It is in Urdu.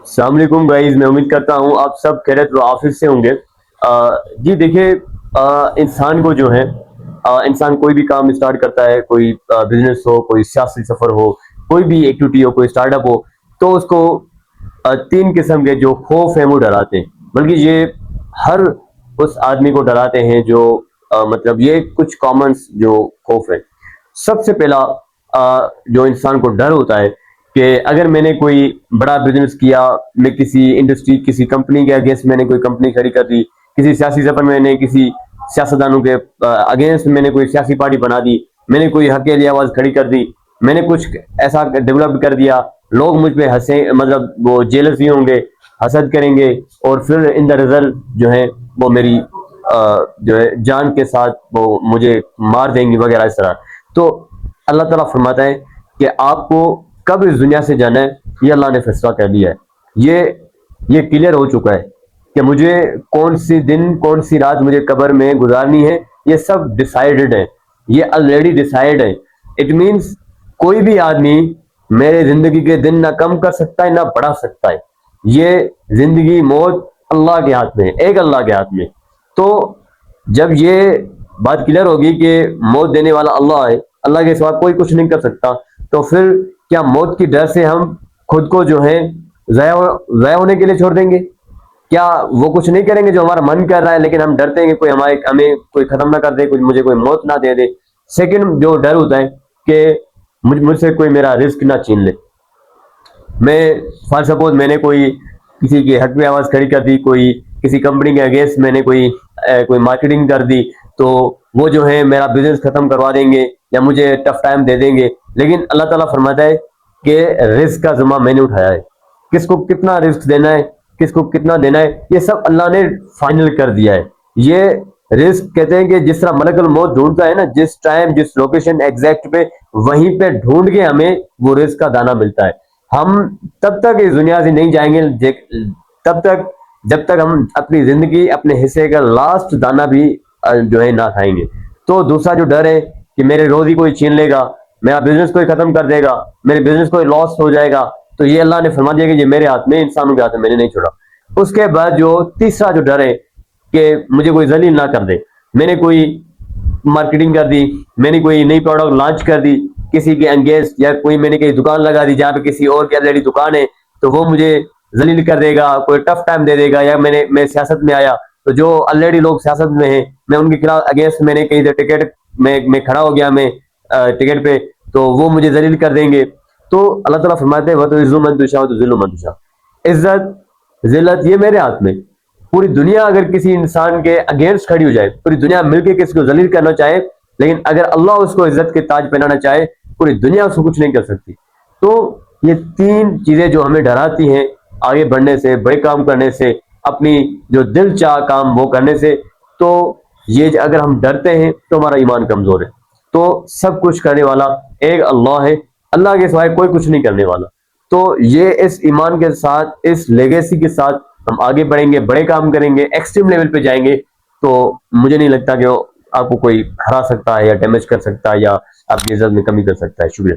السلام علیکم گائز، میں امید کرتا ہوں آپ سب خیریت و عافیت سے ہوں گے۔ جی دیکھیے، انسان کو جو ہے انسان کوئی بھی کام اسٹارٹ کرتا ہے، کوئی بزنس ہو، کوئی سیاسی سفر ہو، کوئی بھی ایکٹیویٹی ہو، کوئی اسٹارٹ اپ ہو، تو اس کو تین قسم کے جو خوف ہیں وہ ڈراتے ہیں، بلکہ یہ ہر اس آدمی کو ڈراتے ہیں جو مطلب یہ کچھ کامنس جو خوف ہے۔ سب سے پہلا جو انسان کو ڈر ہوتا ہے کہ اگر میں نے کوئی بڑا بزنس کیا، میں کسی انڈسٹری، کسی کمپنی کے اگینسٹ میں نے کوئی کمپنی کھڑی کر دی، کسی سیاسی سفر میں نے کسی سیاستدانوں کے اگینسٹ میں نے کوئی سیاسی پارٹی بنا دی، میں نے کوئی حقیقی آواز کھڑی کر دی، میں نے کچھ ایسا ڈیولپ کر دیا، لوگ مجھ پہ ہنسیں، مطلب وہ جیلس بھی ہوں گے، حسد کریں گے، اور پھر ان دا رزلٹ جو ہے وہ میری جو ہے جان کے ساتھ وہ مجھے مار دیں گی وغیرہ اس طرح۔ تو اللہ تعالیٰ فرماتا ہے کہ آپ کو کب اس دنیا سے جانا ہے یہ اللہ نے فیصلہ کر لیا ہے۔ یہ کلیئر ہو چکا ہے کہ مجھے کون سی دن، کون سی رات مجھے قبر میں گزارنی ہے، یہ سب ڈیسائیڈڈ ہے، یہ آلریڈی ڈیسائیڈ ہے۔ اٹ مینس کوئی بھی آدمی میرے زندگی کے دن نہ کم کر سکتا ہے نہ بڑھا سکتا ہے۔ یہ زندگی موت اللہ کے ہاتھ میں ہے، ایک اللہ کے ہاتھ میں۔ تو جب یہ بات کلیئر ہوگی کہ موت دینے والا اللہ ہے، اللہ کے سوا کوئی کچھ نہیں کر سکتا، تو پھر کیا موت کی ڈر سے ہم خود کو جو ہے ضائع ہونے کے لیے چھوڑ دیں گے؟ کیا وہ کچھ نہیں کریں گے جو ہمارا من کر رہا ہے، لیکن ہم ڈرتے ہیں کہ کوئی ہمیں کوئی ختم نہ کر دے، مجھے کوئی موت نہ دے دے۔ سیکنڈ جو ڈر ہوتا ہے کہ مجھ سے کوئی میرا رزق نہ چھین لے۔ میں فار سپوز میں نے کوئی کسی کے حق میں آواز کھڑی کر دی، کوئی کسی کمپنی کے اگینسٹ میں نے کوئی مارکیٹنگ کر دی، تو وہ جو ہے میرا بزنس ختم کروا دیں گے یا مجھے ٹف ٹائم دے دیں گے، لیکن اللہ تعالیٰ فرماتا ہے کہ رزق کا ذمہ میں نے اٹھایا ہے، کس کو کتنا رزق دینا ہے، کس کو کتنا دینا ہے، یہ سب اللہ نے فائنل کر دیا ہے۔ یہ رزق کہتے ہیں کہ جس طرح ملک الموت ڈھونڈتا ہے نا، جس ٹائم جس لوکیشن ایگزیکٹ پہ، وہیں پہ ڈھونڈ کے ہمیں وہ رزق کا دانہ ملتا ہے۔ ہم تب تک اس دنیا سے نہیں جائیں گے تب تک جب تک ہم اپنی زندگی، اپنے حصے کا لاسٹ دانہ بھی جو ہے نہ کھائیں گے۔ تو دوسرا جو ڈر ہے کہ میرے روزی کوئی چھین لے گا، میرا بزنس کوئی ختم کر دے گا، میرے بزنس کوئی لاس ہو جائے گا، تو یہ اللہ نے فرما دیا کہ یہ میرے ہاتھ میں، انسانوں کے ہاتھ میں، میں نے نہیں چھوڑا۔ اس کے بعد جو تیسرا جو ڈر ہے کہ مجھے کوئی ذلیل نہ کر دے، میں نے کوئی مارکیٹنگ کر دی، میں نے کوئی نئی پروڈکٹ لانچ کر دی کسی کے انگیسٹ، یا کوئی میں نے کہیں دکان لگا دی جہاں پہ کسی اور کی آلریڈی دکان ہے، تو وہ مجھے ذلیل کر دے گا، کوئی ٹف ٹائم دے دے گا، یا میں سیاست میں آیا تو جو آلریڈی لوگ سیاست میں ہیں، میں ان کے خلاف اگینسٹ میں نے کہیں ٹکٹ میں کھڑا ہو گیا، میں ٹکٹ پہ، تو وہ مجھے ذلیل کر دیں گے۔ تو اللہ تعالیٰ فرماتے ہیں وَتُعِزُّ مَن تَشَاءُ وَتُذِلُّ مَن تَشَاءُ۔ عزت ذلت یہ میرے ہاتھ میں۔ پوری دنیا اگر کسی انسان کے اگینسٹ کھڑی ہو جائے، پوری دنیا مل کے کسی کو ذلیل کرنا چاہے، لیکن اگر اللہ اس کو عزت کے تاج پہنانا چاہے، پوری دنیا اس کو کچھ نہیں کر سکتی۔ تو یہ تین چیزیں جو ہمیں ڈراتی ہیں آگے بڑھنے سے، بڑے کام کرنے سے، اپنی جو دل چاہ کام وہ کرنے سے، تو یہ اگر ہم ڈرتے ہیں تو ہمارا ایمان کمزور ہے۔ تو سب کچھ کرنے والا ایک اللہ ہے، اللہ کے سوائے کوئی کچھ نہیں کرنے والا۔ تو یہ اس ایمان کے ساتھ، اس لیگیسی کے ساتھ ہم آگے بڑھیں گے، بڑے کام کریں گے، ایکسٹریم لیول پہ جائیں گے، تو مجھے نہیں لگتا کہ آپ کو کوئی ہرا سکتا ہے یا ڈیمیج کر سکتا ہے یا آپ کی عزت میں کمی کر سکتا ہے۔ شکریہ۔